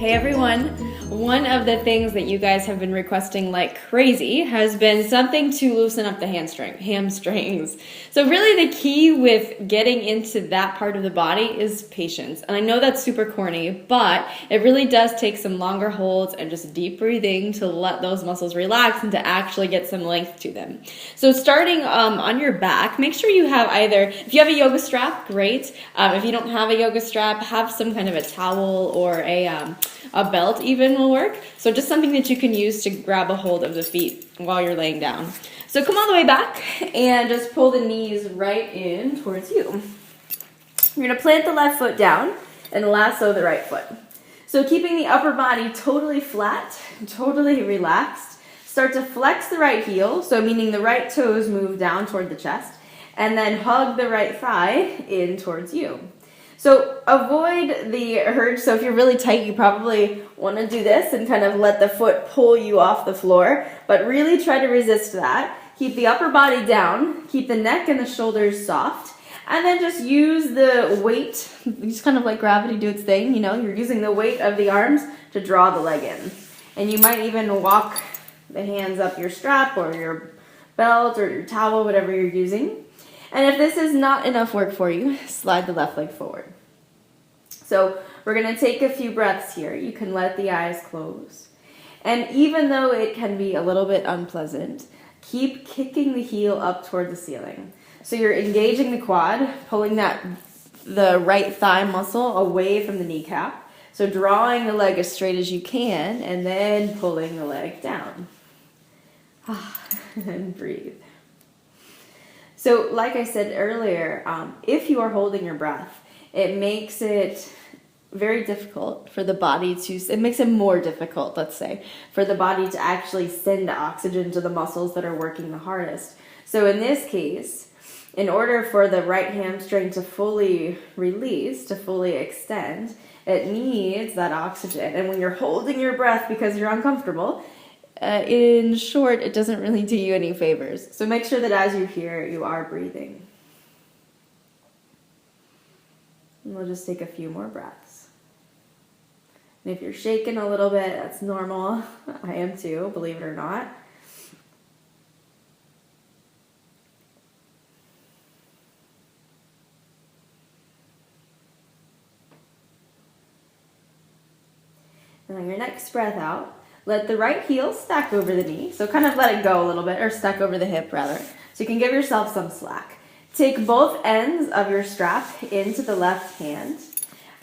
Hey everyone! One of the things that you guys have been requesting like crazy has been something to loosen up the hamstrings. So really the key with getting into that part of the body is patience. And I know that's super corny, but it really does take some longer holds and just deep breathing to let those muscles relax and to actually get some length to them. So starting on your back, make sure you have if you have a yoga strap, great. If you don't have a yoga strap, have some kind of a towel or a belt even will work. So just something that you can use to grab a hold of the feet while you're laying down. So come all the way back and just pull the knees right in towards you. You're going to plant the left foot down and lasso the right foot. So keeping the upper body totally flat, totally relaxed. Start to flex the right heel, so meaning the right toes move down toward the chest, and then hug the right thigh in towards you. So avoid the urge. So if you're really tight, you probably want to do this and kind of let the foot pull you off the floor, but really try to resist that. Keep the upper body down, keep the neck and the shoulders soft, and then just use the weight, just kind of like gravity do its thing, you're using the weight of the arms to draw the leg in. And you might even walk the hands up your strap or your belt or your towel, whatever you're using. And if this is not enough work for you, slide the left leg forward. So we're going to take a few breaths here. You can let the eyes close. And even though it can be a little bit unpleasant, keep kicking the heel up toward the ceiling. So you're engaging the quad, pulling the right thigh muscle away from the kneecap. So drawing the leg as straight as you can and then pulling the leg down. And breathe. So like I said earlier, if you are holding your breath, it makes it very difficult for the body it makes it more difficult, let's say, for the body to actually send oxygen to the muscles that are working the hardest. So in this case, in order for the right hamstring to fully release, to fully extend, it needs that oxygen. And when you're holding your breath because you're uncomfortable, in short, it doesn't really do you any favors. So make sure that as you're here, you are breathing. And we'll just take a few more breaths. And if you're shaking a little bit, that's normal. I am too, believe it or not. And on your next breath out, let the right heel stack over the knee. So kind of let it go a little bit, or stack over the hip rather. So you can give yourself some slack. Take both ends of your strap into the left hand,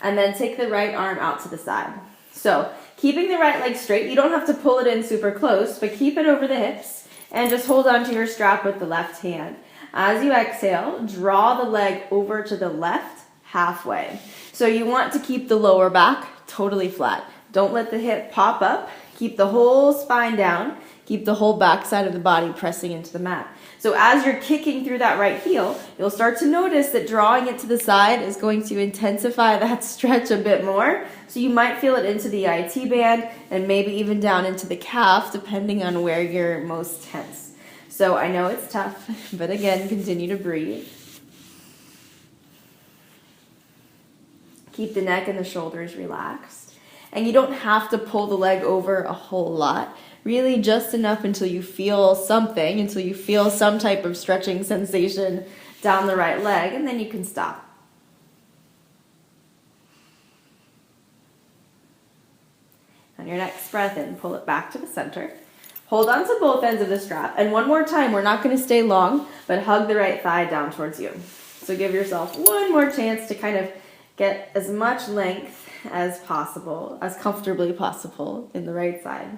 and then take the right arm out to the side. So keeping the right leg straight, you don't have to pull it in super close, but keep it over the hips, and just hold onto your strap with the left hand. As you exhale, draw the leg over to the left halfway. So you want to keep the lower back totally flat. Don't let the hip pop up. Keep the whole spine down. Keep the whole back side of the body pressing into the mat. So as you're kicking through that right heel, you'll start to notice that drawing it to the side is going to intensify that stretch a bit more. So you might feel it into the IT band and maybe even down into the calf, depending on where you're most tense. So I know it's tough, but again, continue to breathe. Keep the neck and the shoulders relaxed. And you don't have to pull the leg over a whole lot. Really just enough until you feel something, until you feel some type of stretching sensation down the right leg, and then you can stop. On your next breath in, pull it back to the center. Hold on to both ends of the strap. And one more time, we're not going to stay long, but hug the right thigh down towards you. So give yourself one more chance to kind of get as much length as possible, as comfortably possible in the right side.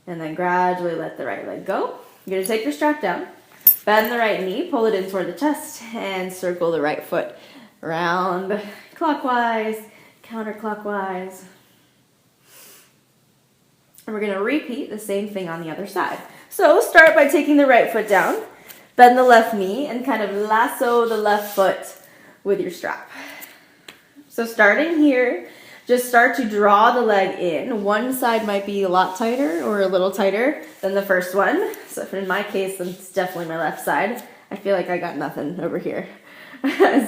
And then gradually let the right leg go. You're going to take your strap down, bend the right knee, pull it in toward the chest, and circle the right foot around clockwise, counterclockwise. And we're going to repeat the same thing on the other side. So start by taking the right foot down, bend the left knee, and kind of lasso the left foot with your strap. So starting here, just start to draw the leg in. One side might be a lot tighter or a little tighter than the first one. So in my case, it's definitely my left side. I feel like I got nothing over here.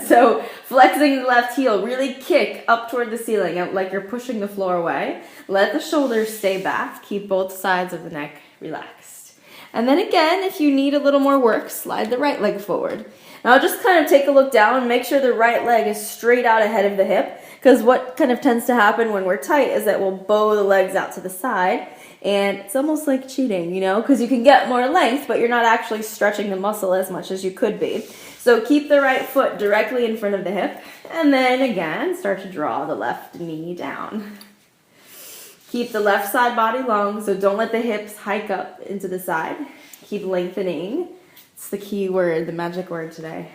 So flexing the left heel, really kick up toward the ceiling, like you're pushing the floor away. Let the shoulders stay back. Keep both sides of the neck relaxed. And then again, if you need a little more work, slide the right leg forward. Now just kind of take a look down and make sure the right leg is straight out ahead of the hip, because what kind of tends to happen when we're tight is that we'll bow the legs out to the side, and it's almost like cheating, you know, because you can get more length, but you're not actually stretching the muscle as much as you could be. So keep the right foot directly in front of the hip, and then again, start to draw the left knee down. Keep the left side body long, so don't let the hips hike up into the side. Keep lengthening. It's the key word, the magic word today.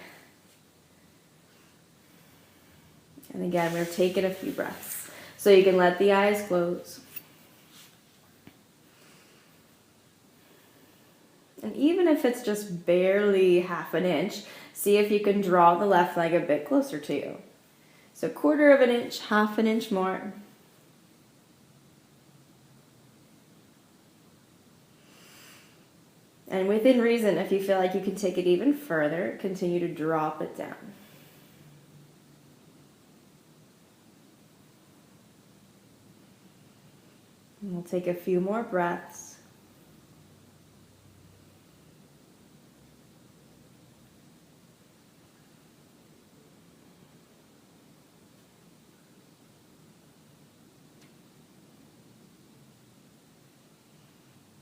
And again, we're taking a few breaths. So you can let the eyes close. And even if it's just barely half an inch, see if you can draw the left leg a bit closer to you. So 1/4 of an inch, half an inch more. And within reason, if you feel like you can take it even further, continue to drop it down. And we'll take a few more breaths.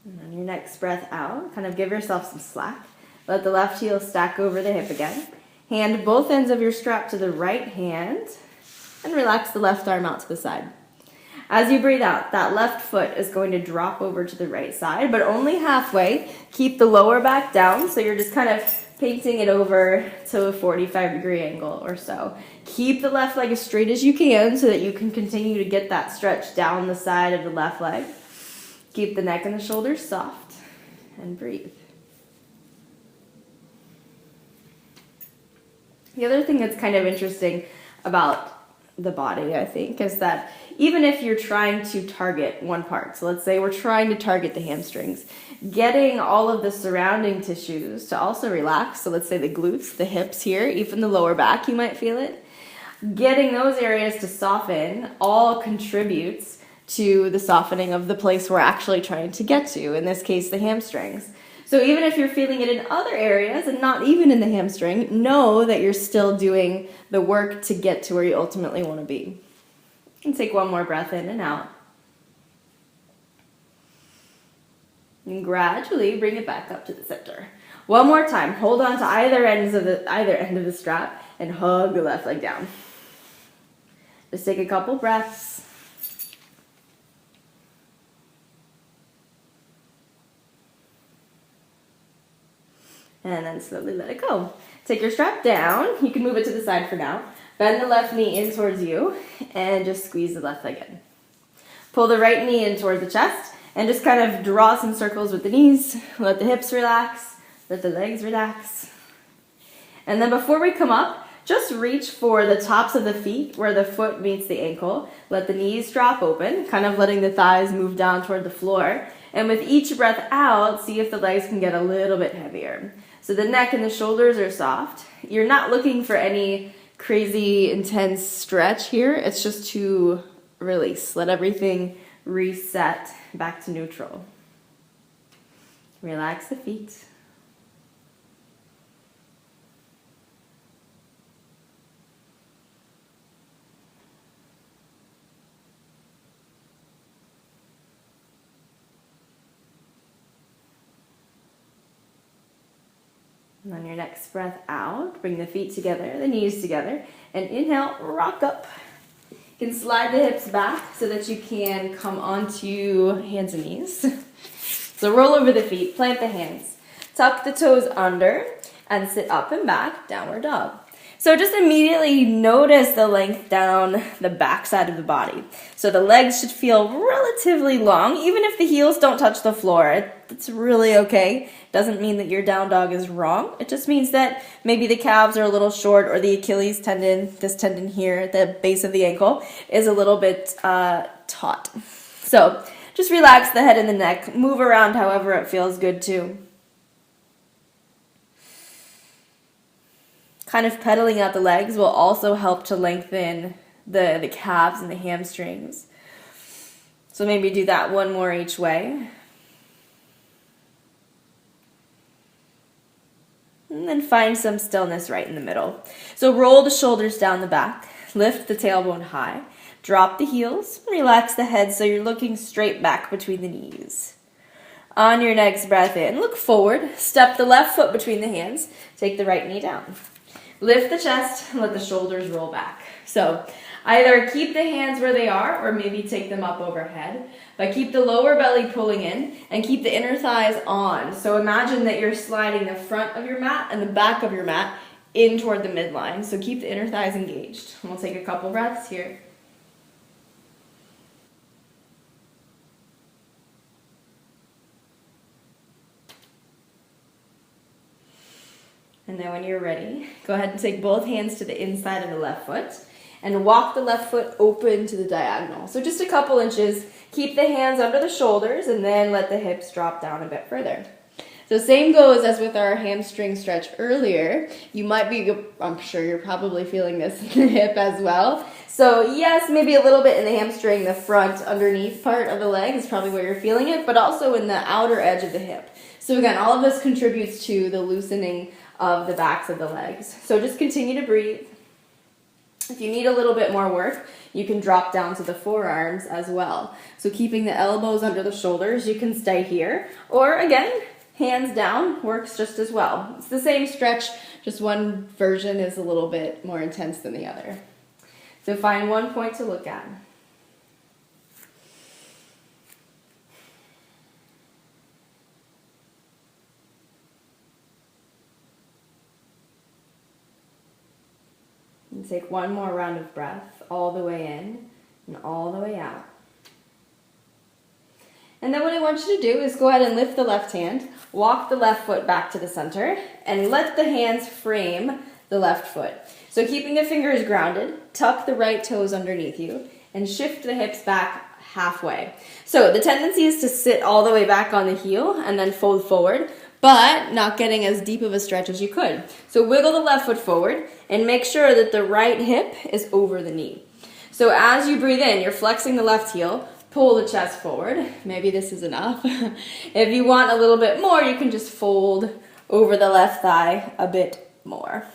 And on your next breath out, kind of give yourself some slack. Let the left heel stack over the hip again. Hand both ends of your strap to the right hand and relax the left arm out to the side. As you breathe out, that left foot is going to drop over to the right side, but only halfway. Keep the lower back down, so you're just kind of painting it over to a 45-degree angle or so. Keep the left leg as straight as you can so that you can continue to get that stretch down the side of the left leg. Keep the neck and the shoulders soft, and breathe. The other thing that's kind of interesting about the body, I think, is that even if you're trying to target one part, so let's say we're trying to target the hamstrings, getting all of the surrounding tissues to also relax, so let's say the glutes, the hips here, even the lower back, you might feel it, getting those areas to soften all contributes to the softening of the place we're actually trying to get to, in this case, the hamstrings. So even if you're feeling it in other areas and not even in the hamstring, know that you're still doing the work to get to where you ultimately want to be. And take one more breath in and out. And gradually bring it back up to the center. One more time. Hold on to either end of the strap and hug the left leg down. Just take a couple breaths. And then slowly let it go. Take your strap down. You can move it to the side for now. Bend the left knee in towards you and just squeeze the left leg in. Pull the right knee in toward the chest and just kind of draw some circles with the knees. Let the hips relax. Let the legs relax. And then before we come up, just reach for the tops of the feet where the foot meets the ankle. Let the knees drop open, kind of letting the thighs move down toward the floor. And with each breath out, see if the legs can get a little bit heavier. So the neck and the shoulders are soft. You're not looking for any crazy intense stretch here. It's just to release. Let everything reset back to neutral. Relax the feet. And on your next breath out, bring the feet together, the knees together, and inhale, rock up. You can slide the hips back so that you can come onto hands and knees. So roll over the feet, plant the hands, tuck the toes under, and sit up and back, downward dog. So just immediately notice the length down the back side of the body. So the legs should feel relatively long, even if the heels don't touch the floor. It's really okay. Doesn't mean that your down dog is wrong. It just means that maybe the calves are a little short, or the Achilles tendon, this tendon here at the base of the ankle, is a little bit taut. So just relax the head and the neck. Move around however it feels good too. kind of pedaling out the legs will also help to lengthen the calves and the hamstrings. So maybe do that one more each way. And then find some stillness right in the middle. So roll the shoulders down the back, lift the tailbone high, drop the heels, relax the head so you're looking straight back between the knees. On your next breath in, look forward, step the left foot between the hands, take the right knee down. Lift the chest and let the shoulders roll back. So either keep the hands where they are or maybe take them up overhead, but keep the lower belly pulling in and keep the inner thighs on. So imagine that you're sliding the front of your mat and the back of your mat in toward the midline. So keep the inner thighs engaged. And we'll take a couple breaths here. And then when you're ready, go ahead and take both hands to the inside of the left foot and walk the left foot open to the diagonal. So just a couple inches, keep the hands under the shoulders and then let the hips drop down a bit further. So same goes as with our hamstring stretch earlier. You might be, I'm sure you're probably feeling this in the hip as well. So yes, maybe a little bit in the hamstring, the front underneath part of the leg is probably where you're feeling it, but also in the outer edge of the hip. So again, all of this contributes to the loosening of the backs of the legs. So just continue to breathe. If you need a little bit more work, you can drop down to the forearms as well. So keeping the elbows under the shoulders, you can stay here. Or again, hands down works just as well. It's the same stretch, just one version is a little bit more intense than the other. So find one point to look at. And take one more round of breath all the way in and all the way out. And then what I want you to do is go ahead and lift the left hand, walk the left foot back to the center, and let the hands frame the left foot. So keeping the fingers grounded, tuck the right toes underneath you, and shift the hips back halfway. So the tendency is to sit all the way back on the heel and then fold forward, but not getting as deep of a stretch as you could. So wiggle the left foot forward and make sure that the right hip is over the knee. So as you breathe in, you're flexing the left heel, pull the chest forward. Maybe this is enough. If you want a little bit more, you can just fold over the left thigh a bit more.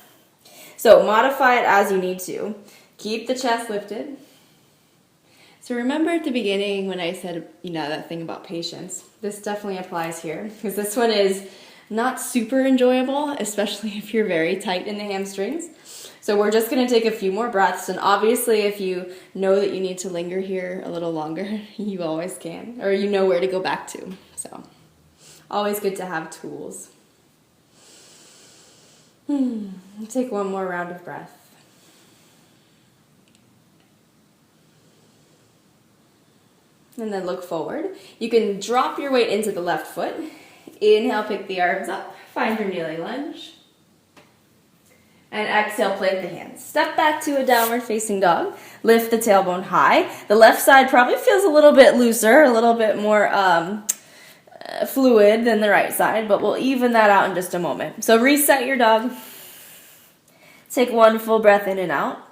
So modify it as you need to. Keep the chest lifted. So remember at the beginning when I said, that thing about patience, this definitely applies here because this one is not super enjoyable, especially if you're very tight in the hamstrings. So we're just going to take a few more breaths, and obviously if you know that you need to linger here a little longer, you always can, or you know where to go back to. So always good to have tools. Take one more round of breath. And then look forward. You can drop your weight into the left foot. Inhale, pick the arms up. Find your kneeling lunge. And exhale, plant the hands. Step back to a downward facing dog. Lift the tailbone high. The left side probably feels a little bit looser, a little bit more fluid than the right side, but we'll even that out in just a moment. So reset your dog. Take one full breath in and out.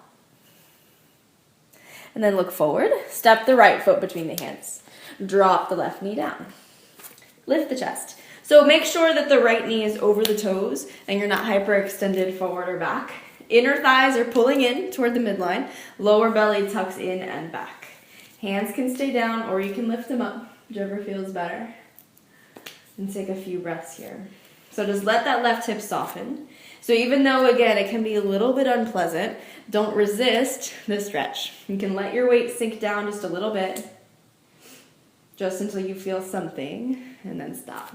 And then look forward. Step the right foot between the hands. Drop the left knee down. Lift the chest. So make sure that the right knee is over the toes and you're not hyperextended forward or back. Inner thighs are pulling in toward the midline. Lower belly tucks in and back. Hands can stay down or you can lift them up, whichever feels better. And take a few breaths here. So just let that left hip soften. So even though, again, it can be a little bit unpleasant, don't resist the stretch. You can let your weight sink down just a little bit, just until you feel something, and then stop.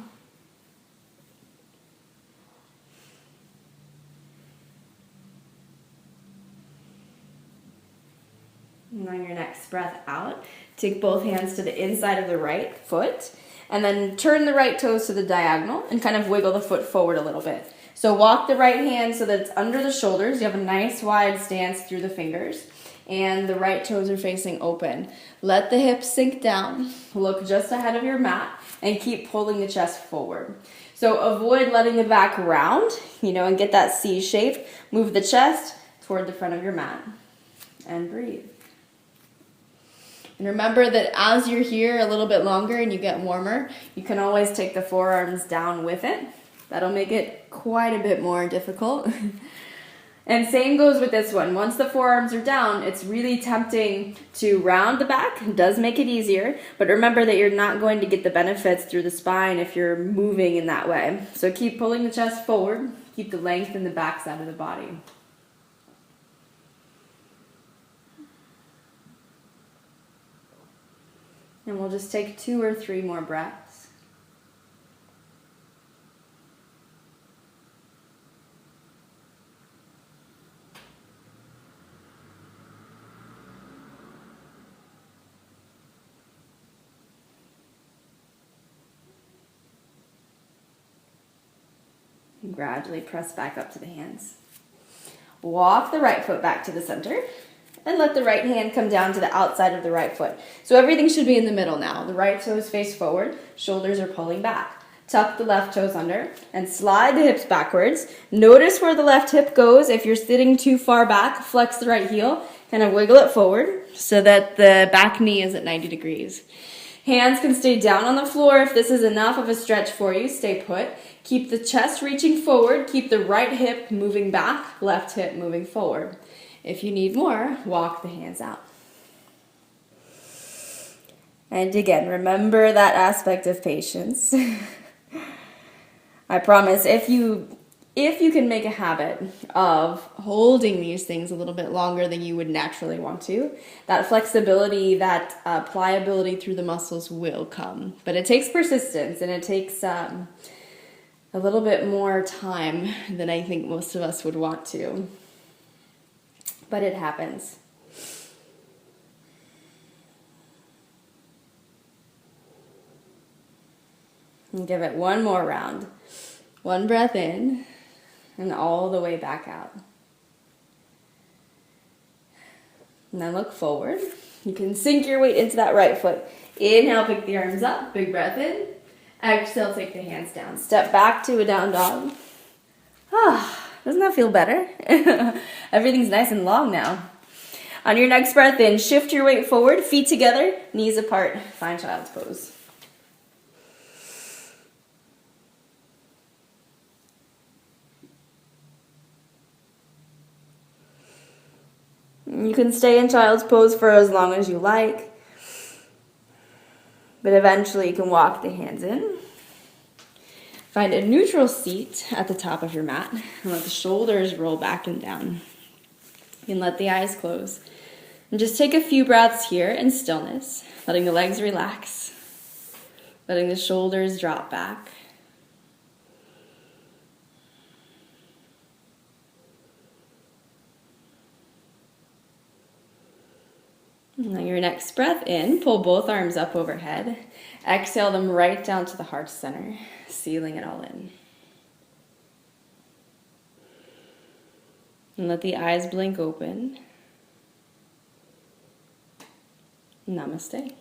And on your next breath out, take both hands to the inside of the right foot, and then turn the right toes to the diagonal and kind of wiggle the foot forward a little bit. So walk the right hand so that it's under the shoulders. You have a nice wide stance through the fingers. And the right toes are facing open. Let the hips sink down. Look just ahead of your mat and keep pulling the chest forward. So avoid letting the back round, and get that C shape. Move the chest toward the front of your mat and breathe. And remember that as you're here a little bit longer and you get warmer, you can always take the forearms down with it. That'll make it quite a bit more difficult. And same goes with this one. Once the forearms are down, it's really tempting to round the back. It does make it easier, but remember that you're not going to get the benefits through the spine if you're moving in that way. So keep pulling the chest forward. Keep the length in the back side of the body. And we'll just take 2 or 3 more breaths. And gradually press back up to the hands. Walk the right foot back to the center and let the right hand come down to the outside of the right foot. So everything should be in the middle now. The right toes face forward, shoulders are pulling back. Tuck the left toes under and slide the hips backwards. Notice where the left hip goes. If you're sitting too far back, flex the right heel, kind of wiggle it forward so that the back knee is at 90 degrees. Hands can stay down on the floor. If this is enough of a stretch for you, stay put. Keep the chest reaching forward. Keep the right hip moving back, left hip moving forward. If you need more, walk the hands out. And again, remember that aspect of patience. I promise, if you can make a habit of holding these things a little bit longer than you would naturally want to, that flexibility, that pliability through the muscles will come. But it takes persistence, and it takes a little bit more time than I think most of us would want to. But it happens. And give it one more round. One breath in and all the way back out. And then look forward. You can sink your weight into that right foot. Inhale, pick the arms up. Big breath in. Exhale, take the hands down. Step back to a down dog. Doesn't that feel better? Everything's nice and long now. On your next breath in, shift your weight forward, feet together, knees apart. Find child's pose. You can stay in child's pose for as long as you like, but eventually you can walk the hands in. Find a neutral seat at the top of your mat and let the shoulders roll back and down. You can let the eyes close. And just take a few breaths here in stillness, letting the legs relax, letting the shoulders drop back. And on your next breath in, pull both arms up overhead. Exhale them right down to the heart center, sealing it all in. And let the eyes blink open. Namaste.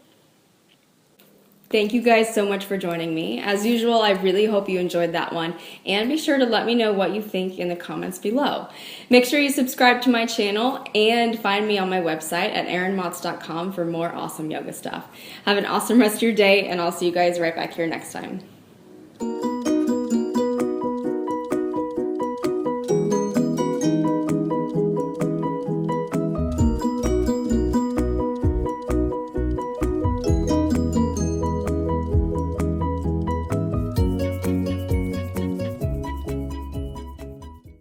Thank you guys so much for joining me. As usual, I really hope you enjoyed that one, and be sure to let me know what you think in the comments below. Make sure you subscribe to my channel and find me on my website at erinmotz.com for more awesome yoga stuff. Have an awesome rest of your day, and I'll see you guys right back here next time.